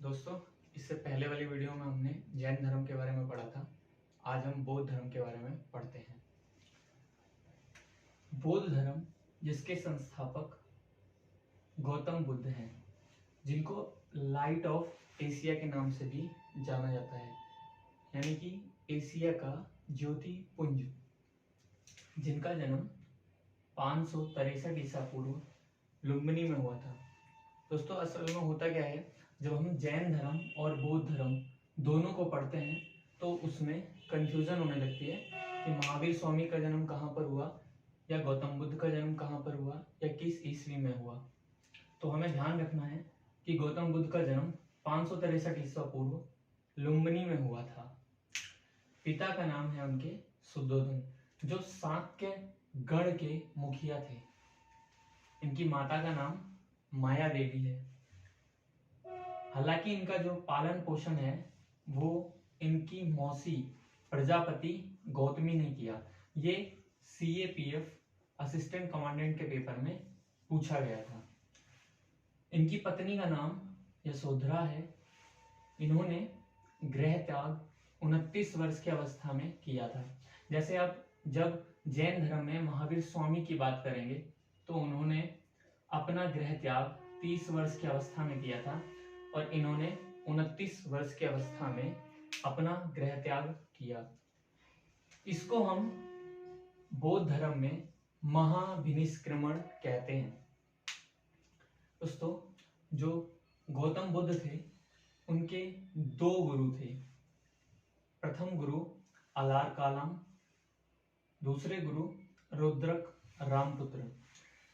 दोस्तों, इससे पहले वाली वीडियो में हमने जैन धर्म के बारे में पढ़ा था। आज हम बौद्ध धर्म के बारे में पढ़ते हैं। बौद्ध धर्म जिसके संस्थापक गौतम बुद्ध हैं, जिनको लाइट ऑफ एशिया के नाम से भी जाना जाता है, यानी कि एशिया का ज्योति पुंज, जिनका जन्म 563 ईसा पूर्व लुम्बिनी में हुआ था। दोस्तों, असल में होता क्या है, जब हम जैन धर्म और बौद्ध धर्म दोनों को पढ़ते हैं तो उसमें कंफ्यूजन होने लगती है कि महावीर स्वामी का जन्म कहाँ पर हुआ, या गौतम बुद्ध का जन्म कहाँ पर हुआ, या किस ईस्वी में हुआ। तो हमें ध्यान रखना है कि गौतम बुद्ध का जन्म 563 ईसा पूर्व लुम्बिनी में हुआ था। पिता का नाम है उनके शुद्धोधन, जो शाक्य गढ़ के मुखिया थे। इनकी माता का नाम माया देवी है। हालांकि इनका जो पालन पोषण है वो इनकी मौसी प्रजापति गौतमी ने किया। ये CAPF असिस्टेंट कमांडेंट के पेपर में पूछा गया था। इनकी पत्नी का नाम यशोधरा है। इन्होंने गृह त्याग 29 वर्ष की अवस्था में किया था। जैसे आप जब जैन धर्म में महावीर स्वामी की बात करेंगे तो उन्होंने अपना गृह त्याग 30 वर्ष की अवस्था में किया था, और इन्होंने 29 वर्ष की अवस्था में अपना गृह त्याग किया। इसको हम बौद्ध धर्म में महाभिनिष्क्रमण कहते हैं। दोस्तों, जो गौतम बुद्ध थे उनके 2 गुरु थे। प्रथम गुरु अलार कालम, दूसरे गुरु रुद्रक रामपुत्र।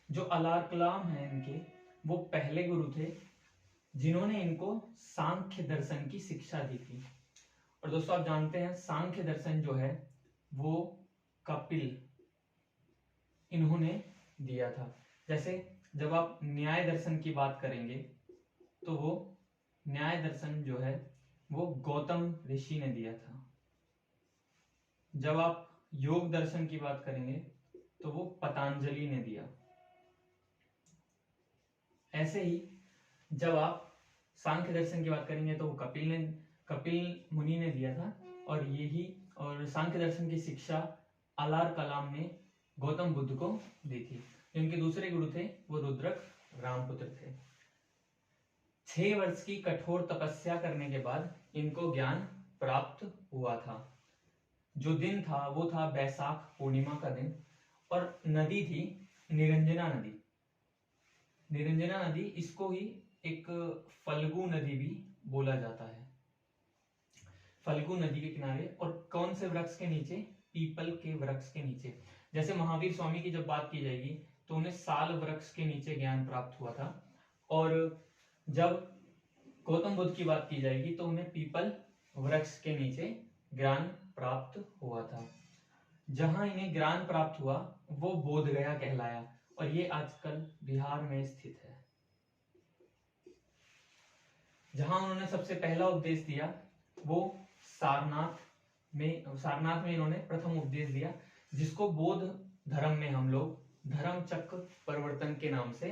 जो अलार कलाम है इनके, वो पहले गुरु थे जिन्होंने इनको सांख्य दर्शन की शिक्षा दी थी। और दोस्तों, आप जानते हैं सांख्य दर्शन जो है वो कपिल इन्होंने दिया था। जैसे जब आप न्याय दर्शन की बात करेंगे तो वो न्याय दर्शन जो है वो गौतम ऋषि ने दिया था। जब आप योग दर्शन की बात करेंगे तो वो पतंजलि ने दिया। ऐसे ही जब आप सांख्य दर्शन की बात करेंगे तो वो कपिल मुनि ने दिया था। और सांख्य दर्शन की शिक्षा अलार कलाम ने गौतम बुद्ध को दी थी। इनके दूसरे गुरु थे वो रुद्रक रामपुत्र थे। 6 वर्ष की कठोर तपस्या करने के बाद इनको ज्ञान प्राप्त हुआ था। जो दिन था वो था बैसाख पूर्णिमा का दिन, और नदी थी निरंजना नदी। निरंजना नदी, इसको ही एक फल्गु नदी भी बोला जाता है। फल्गु नदी के किनारे, और कौन से वृक्ष के नीचे? पीपल के वृक्ष के नीचे। जैसे महावीर स्वामी की जब बात की जाएगी तो उन्हें साल वृक्ष के नीचे ज्ञान प्राप्त हुआ था, और जब गौतम बुद्ध की बात की जाएगी तो उन्हें पीपल वृक्ष के नीचे ज्ञान प्राप्त हुआ था। जहां इन्हें ज्ञान प्राप्त हुआ वो बोध गया कहलाया, और ये आजकल बिहार में स्थित है। जहां उन्होंने सबसे पहला उपदेश दिया वो सारनाथ में इन्होंने प्रथम उपदेश दिया, जिसको बौद्ध धर्म में हम लोग धर्म चक्र परिवर्तन के नाम से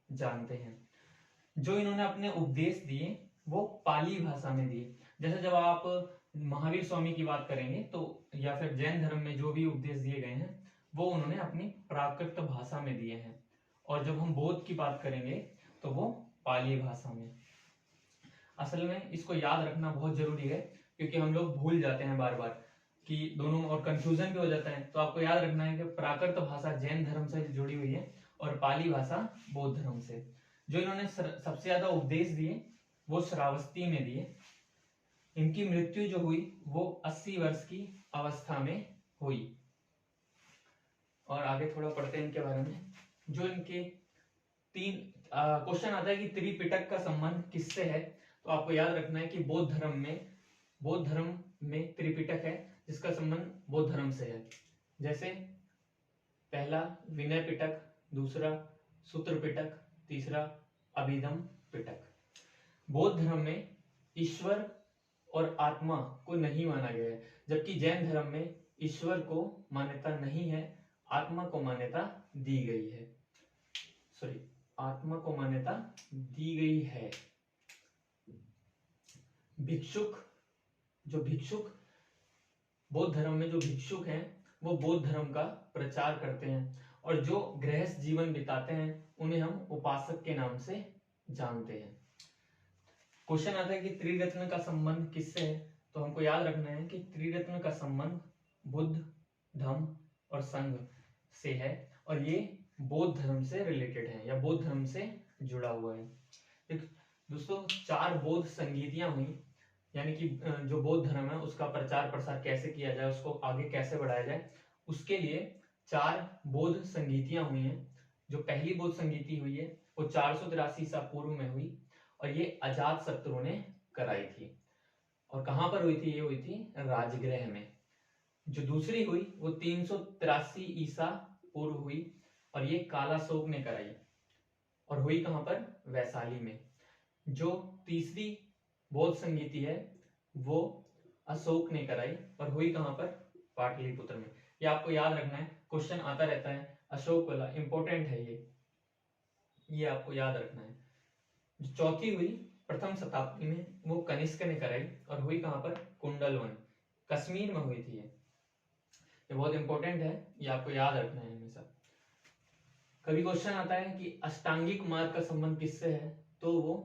जानते हैं। जो इन्होंने अपने उपदेश दिए वो पाली भाषा में दिए। जैसे जब आप महावीर स्वामी की बात करेंगे तो, या फिर जैन धर्म में जो भी उपदेश दिए गए हैं वो उन्होंने अपनी प्राकृत भाषा में दिए हैं, और जब हम बौद्ध की बात करेंगे तो वो पाली भाषा में। असल में इसको याद रखना बहुत जरूरी है, क्योंकि हम लोग भूल जाते हैं बार बार कि दोनों, और कंफ्यूजन भी हो जाता है। तो आपको याद रखना है कि प्राकृत भाषा जैन धर्म से जुड़ी हुई है और पाली भाषा बौद्ध धर्म से। जो इन्होंने सबसे ज्यादा उपदेश दिए वो श्रावस्ती में दिए। इनकी मृत्यु जो हुई वो 80 वर्ष की अवस्था में हुई। और आगे थोड़ा पढ़ते हैं इनके बारे में। जो इनके 3 क्वेश्चन आता है कि त्रिपिटक का संबंध किससे है, तो आपको याद रखना है कि बौद्ध धर्म में त्रिपिटक है जिसका संबंध बौद्ध धर्म से है। जैसे पहला विनय पिटक, दूसरा सूत्र पिटक, तीसरा अभिधम पिटक। बौद्ध धर्म में ईश्वर और आत्मा को नहीं माना गया है, जबकि जैन धर्म में ईश्वर को मान्यता नहीं है, आत्मा को मान्यता दी गई है। आत्मा को मान्यता दी गई है। भिक्षुक बौद्ध धर्म में जो भिक्षुक हैं वो बौद्ध धर्म का प्रचार करते हैं, और जो गृहस्थ जीवन बिताते हैं उन्हें हम उपासक के नाम से जानते हैं। क्वेश्चन आता है कि त्रिरत्न का संबंध किससे है, तो हमको याद रखना है कि त्रिरत्न का संबंध बुद्ध, धम्म और संघ से है, और ये बौद्ध धर्म से रिलेटेड है या बौद्ध धर्म से जुड़ा हुआ है। दोस्तों, 4 बौद्ध संगीतियां हुई, यानी कि जो बौद्ध धर्म है उसका प्रचार प्रसार कैसे किया जाए, उसको आगे कैसे बढ़ाया जाए, उसके लिए 4 बौद्ध संगीतियां हुई हैं। जो पहली बौद्ध संगीति हुई है वो 483 ईसा पूर्व में हुई, और ये अजात शत्रु ने कराई थी। और कहां पर हुई थी? ये हुई थी राजगृह में। जो दूसरी हुई वो 383 ईसा पूर्व हुई, और ये कालाशोक ने कराई, और हुई कहां पर? वैशाली में। जो तीसरी बौद्ध संगीति है वो अशोक ने कराई, और हुई कहां पर? पाटलिपुत्र में। ये आपको याद रखना है, क्वेश्चन आता रहता है अशोक वाला, इंपॉर्टेंट है ये आपको याद रखना है। जो चौथी हुई प्रथम शताब्दी में वो कनिष्क ने कराई, और हुई कहां पर? कुंडलवन, कश्मीर में हुई थी ये बहुत इंपॉर्टेंट है, ये आपको याद रखना है हमेशा। कभी क्वेश्चन आता है कि अष्टांगिक मार्ग का संबंध किससे है, तो वो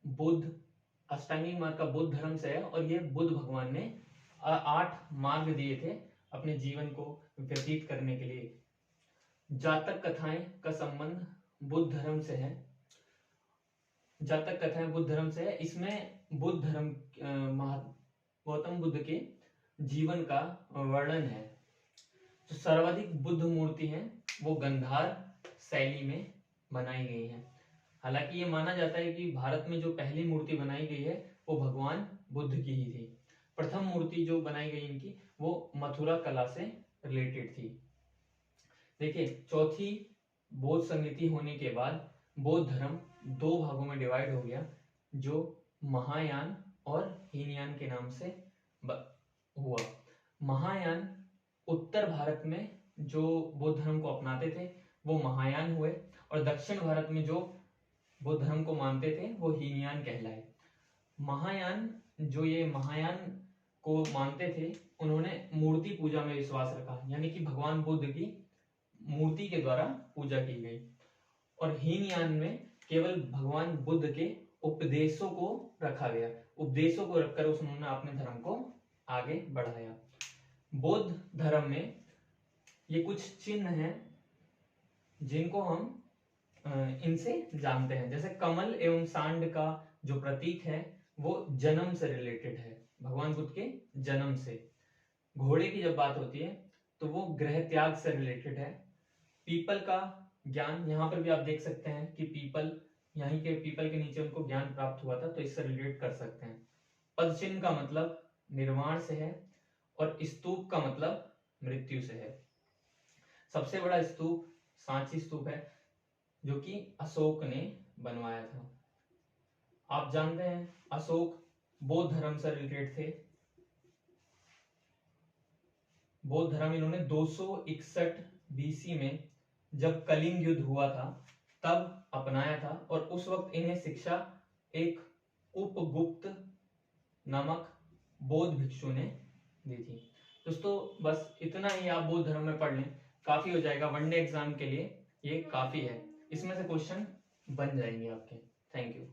बुद्ध, अष्टांगिक मार्ग का बुद्ध धर्म से है, और ये बुद्ध भगवान ने 8 मार्ग दिए थे अपने जीवन को व्यतीत करने के लिए। जातक कथाएं का संबंध बुद्ध धर्म से है, जातक कथाएं बुद्ध धर्म से है। इसमें बुद्ध धर्म गौतम बुद्ध के जीवन का वर्णन है। जो सर्वाधिक बुद्ध मूर्ति है वो गंधार शैली में बनाई गई है। हालांकि ये माना जाता है कि भारत में जो पहली मूर्ति बनाई गई है वो भगवान बुद्ध की ही थी। प्रथम मूर्ति जो बनाई गई इनकी वो मथुरा कला से रिलेटेड थी। देखिए, चौथी बौद्ध संगीति होने के बाद बौद्ध धर्म 2 भागों में डिवाइड हो गया, जो महायान और हीनयान के नाम से हुआ। महायान उत्तर भारत में जो बौद्ध धर्म को अपनाते थे वो महायान हुए, और दक्षिण भारत में जो बौद्ध धर्म को मानते थे वो हीनयान कहलाए। महायान को मानते थे उन्होंने मूर्ति पूजा में विश्वास रखा, यानी कि भगवान बुद्ध की मूर्ति के द्वारा पूजा की गई, और हीनयान में केवल भगवान बुद्ध के उपदेशों को रखा गया, उपदेशों को रखकर उन्होंने अपने धर्म को आगे बढ़ाया। बौद्ध धर्म में ये कुछ चिन्ह हैं जिनको हम इनसे जानते हैं। जैसे कमल एवं सांड का जो प्रतीक है वो जन्म से रिलेटेड है, भगवान बुद्ध के जन्म से। घोड़े की जब बात होती है तो वो गृह त्याग से रिलेटेड है। पीपल का ज्ञान, यहाँ पर भी आप देख सकते हैं कि यहीं के पीपल के नीचे उनको ज्ञान प्राप्त हुआ था, तो इससे रिलेट कर सकते हैं। पद चिन्ह का मतलब निर्वाण से है, और स्तूप का मतलब मृत्यु से है। सबसे बड़ा स्तूप सांची स्तूप है जो कि अशोक ने बनवाया था। आप जानते हैं अशोक बौद्ध धर्म से रिलेटेड थे। बौद्ध धर्म इन्होंने 261 बीसी में जब कलिंग युद्ध हुआ था तब अपनाया था, और उस वक्त इन्हें शिक्षा एक उपगुप्त नामक बौद्ध भिक्षु ने दी थी। दोस्तों, बस इतना ही आप बौद्ध धर्म में पढ़ लें, काफी हो जाएगा। वनडे एग्जाम के लिए ये काफी है, इसमें से क्वेश्चन बन जाएंगे आपके। Thank you.